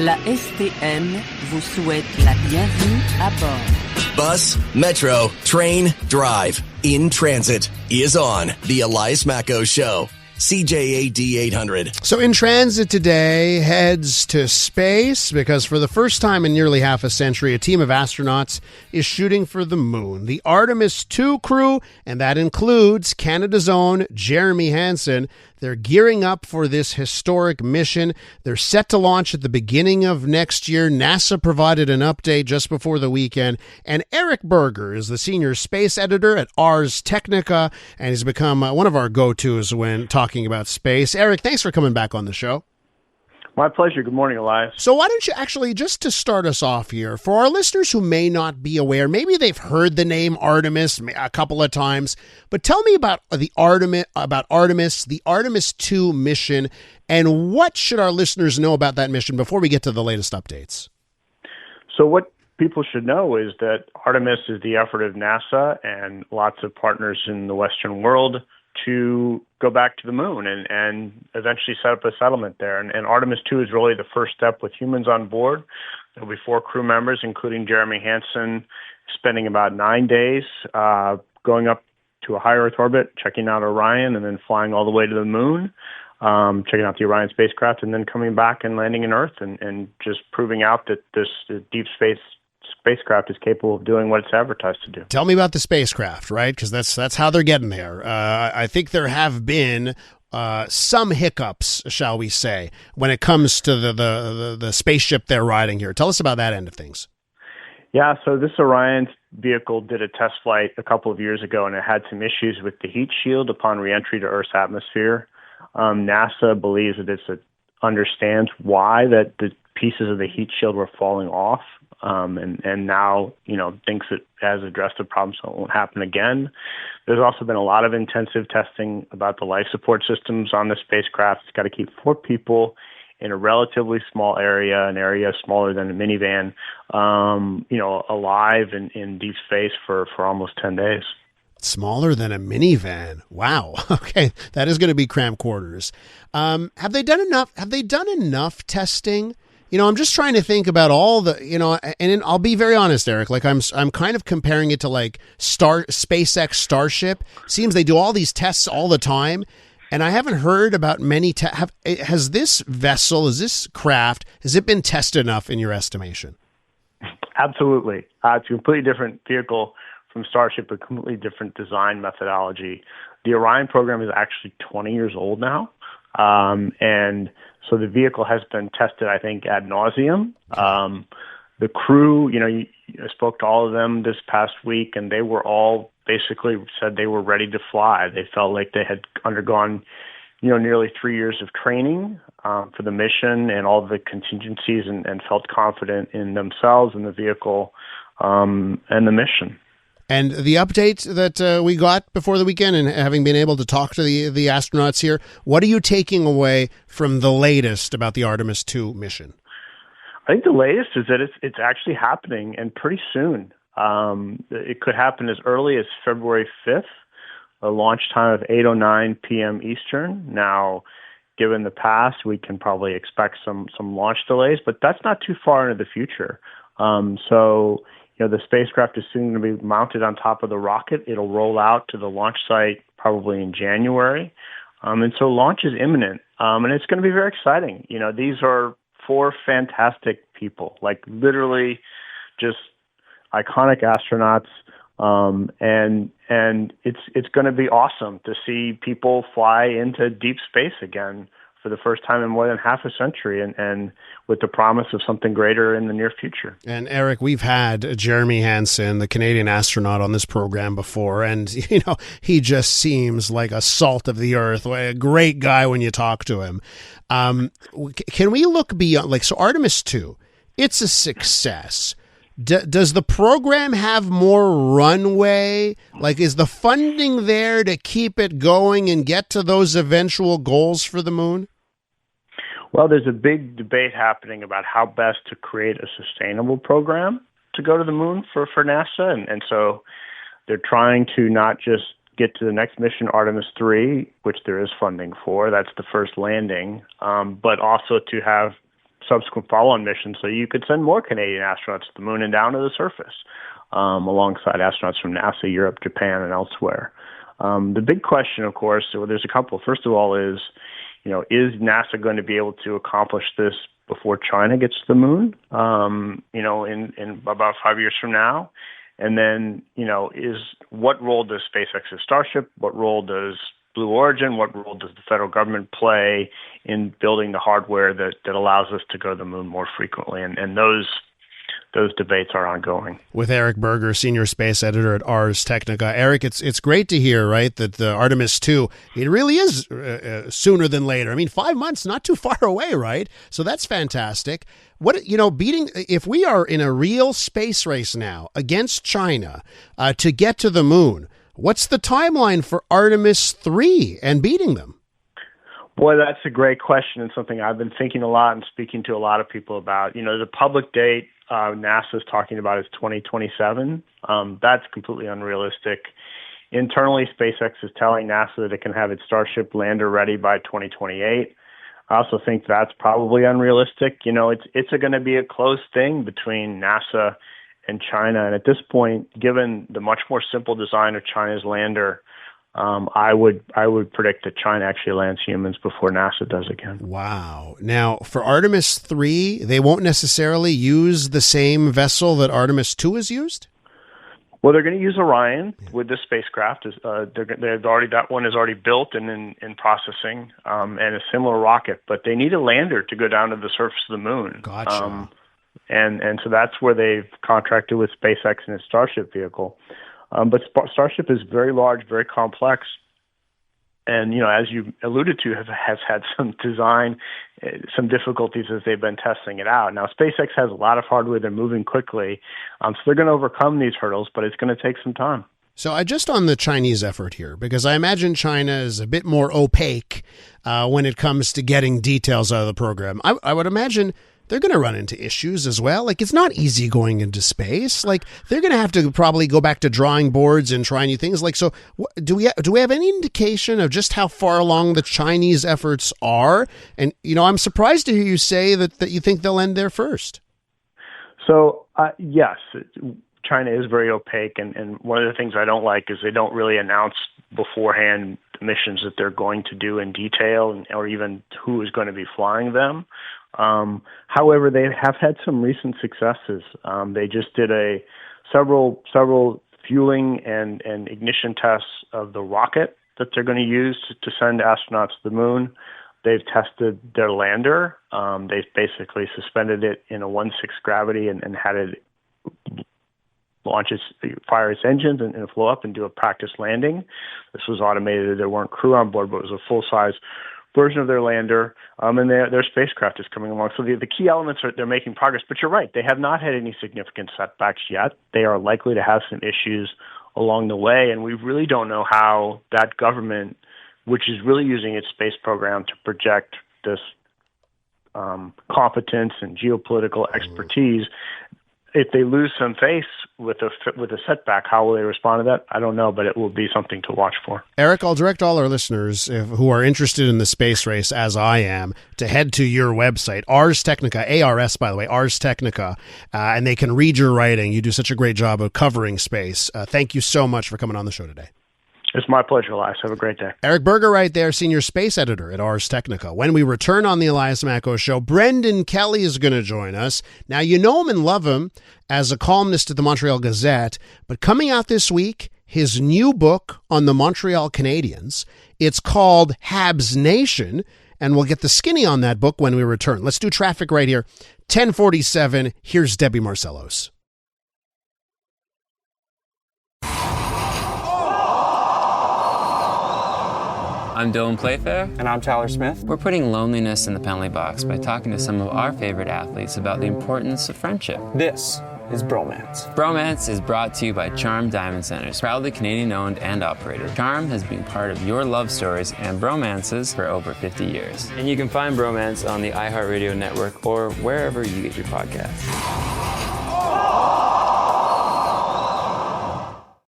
La STM vous souhaite la bienvenue à bord. Bus, metro, train, drive, in transit is on the Elias Macco Show. CJAD 800. So In Transit today heads to space because for the first time in nearly half a century, a team of astronauts is shooting for the moon. The Artemis II crew, and that includes Canada's own Jeremy Hansen, they're gearing up for this historic mission. They're set to launch at the beginning of next year. NASA provided an update just before the weekend. And Eric Berger is the senior space editor at Ars Technica, and he's become one of our go-tos when talking about space. Eric, thanks for coming back on the show. My pleasure. Good morning, Elias. So why don't you actually, just to start us off here, for our listeners who may not be aware, maybe they've heard the name Artemis a couple of times, but tell me about Artemis, the Artemis II mission, and what should our listeners know about that mission before we get to the latest updates? So what people should know is that Artemis is the effort of NASA and lots of partners in the Western world to go back to the moon and eventually set up a settlement there. And Artemis II is really the first step with humans on board. There'll be 4 crew members, including Jeremy Hansen, spending about 9 days going up to a high Earth orbit, checking out Orion, and then flying all the way to the moon, checking out the Orion spacecraft, and then coming back and landing in Earth and just proving out that this deep space spacecraft is capable of doing what it's advertised to do. Tell me about the spacecraft, right? Because that's how they're getting there. I think there have been some hiccups, shall we say, when it comes to the spaceship they're riding here. Tell us about that end of things. Yeah, so this Orion vehicle did a test flight a couple of years ago, and it had some issues with the heat shield upon reentry to Earth's atmosphere. NASA believes that it understands why that the pieces of the heat shield were falling off. And now, thinks it has addressed the problem so it won't happen again. There's also been a lot of intensive testing about the life support systems on the spacecraft. It's got to keep 4 people in a relatively small area, an area smaller than a minivan, alive in deep space for almost 10 days. Smaller than a minivan. Wow. Okay. That is going to be cramped quarters. Have they done enough testing? I'm just trying to think about all the, and I'll be very honest, Eric, like I'm kind of comparing it to like SpaceX Starship. Seems they do all these tests all the time. And I haven't heard about many. Has this vessel, has it been tested enough in your estimation? Absolutely. It's a completely different vehicle from Starship, a completely different design methodology. The Orion program is actually 20 years old now. And so the vehicle has been tested, I think, ad nauseum. The crew, I spoke to all of them this past week, and they were all basically said they were ready to fly. They felt like they had undergone, nearly 3 years of training for the mission and all the contingencies and felt confident in themselves and the vehicle and the mission. And the update that we got before the weekend, and having been able to talk to the astronauts here, what are you taking away from the latest about the Artemis II mission? I think the latest is that it's actually happening, and pretty soon. It could happen as early as February 5th, a launch time of 8:09 p.m. Eastern. Now, given the past, we can probably expect some launch delays, but that's not too far into the future. The spacecraft is soon going to be mounted on top of the rocket. It'll roll out to the launch site probably in January. And so launch is imminent. And it's going to be very exciting. These are 4 fantastic people, like literally just iconic astronauts. And it's going to be awesome to see people fly into deep space again for the first time in more than half a century, and with the promise of something greater in the near future. And Eric, we've had Jeremy Hansen, the Canadian astronaut, on this program before, and he just seems like a salt of the earth, a great guy when you talk to him. Can we look beyond, so Artemis II, it's a success. Does the program have more runway? Is the funding there to keep it going and get to those eventual goals for the moon? Well, there's a big debate happening about how best to create a sustainable program to go to the moon for NASA. And so they're trying to not just get to the next mission, Artemis III, which there is funding for. That's the first landing, but also to have subsequent follow-on missions so you could send more Canadian astronauts to the moon and down to the surface, alongside astronauts from NASA, Europe, Japan, and elsewhere. The big question, of course, well, there's a couple. First of all is NASA going to be able to accomplish this before China gets to the moon, in about 5 years from now? And then, what role does SpaceX's Starship, what role does Blue Origin, what role does the federal government play in building the hardware that allows us to go to the moon more frequently? And those debates are ongoing. With Eric Berger, senior space editor at Ars Technica. Eric, it's great to hear, right, that the Artemis II, it really is sooner than later. I mean, 5 months, not too far away, right? So that's fantastic. If we are in a real space race now against China to get to the moon, what's the timeline for Artemis III and beating them? Boy, that's a great question and something I've been thinking a lot and speaking to a lot of people about. The public date NASA's talking about is 2027. That's completely unrealistic. Internally, SpaceX is telling NASA that it can have its Starship lander ready by 2028. I also think that's probably unrealistic. It's going to be a close thing between NASA and China. And at this point, given the much more simple design of China's lander, I would predict that China actually lands humans before NASA does again. Wow. Now, for Artemis III, they won't necessarily use the same vessel that Artemis II has used? Well, they're going to use Orion with this spacecraft. That one is already built and in processing, and a similar rocket. But they need a lander to go down to the surface of the moon. Gotcha. And so that's where they've contracted with SpaceX and its Starship vehicle. But Starship is very large, very complex, and as you alluded to, has had some difficulties as they've been testing it out. Now, SpaceX has a lot of hardware; they're moving quickly, so they're going to overcome these hurdles, but it's going to take some time. So just on the Chinese effort here, because I imagine China is a bit more opaque when it comes to getting details out of the program. I would imagine they're going to run into issues as well. Like, it's not easy going into space. Like, they're going to have to probably go back to drawing boards and try new things. Like, so do we have any indication of just how far along the Chinese efforts are? And, I'm surprised to hear you say that you think they'll end there first. So, yes, China is very opaque. And one of the things I don't like is they don't really announce beforehand the missions that they're going to do in detail, or even who is going to be flying them. However, they have had some recent successes. They just did several fueling and ignition tests of the rocket that they're going to use to send astronauts to the moon. They've tested their lander. They've basically suspended it in a 1/6 gravity and had it fire its engines and flow up and do a practice landing. This was automated. There weren't crew on board, but it was a full-size version of their lander, and their spacecraft is coming along. So the key elements are they're making progress. But you're right, they have not had any significant setbacks yet. They are likely to have some issues along the way, and we really don't know how that government, which is really using its space program to project this competence and geopolitical expertise, if they lose some face with a setback, how will they respond to that? I don't know, but it will be something to watch for. Eric, I'll direct all our listeners who are interested in the space race, as I am, to head to your website, Ars Technica, ARS, by the way, Ars Technica, and they can read your writing. You do such a great job of covering space. Thank you so much for coming on the show today. It's my pleasure, Elias. Have a great day. Eric Berger right there, senior space editor at Ars Technica. When we return on the Elias Macko Show, Brendan Kelly is going to join us. Now, you know him and love him as a columnist at the Montreal Gazette, but coming out this week, his new book on the Montreal Canadiens. It's called Habs Nation, and we'll get the skinny on that book when we return. Let's do traffic right here. 10:47, here's Debbie Marcellos. I'm Dylan Playfair. And I'm Tyler Smith. We're putting loneliness in the penalty box by talking to some of our favorite athletes about the importance of friendship. This is Bromance. Bromance is brought to you by Charm Diamond Centers, proudly Canadian-owned and operated. Charm has been part of your love stories and bromances for over 50 years. And you can find Bromance on the iHeartRadio network or wherever you get your podcasts.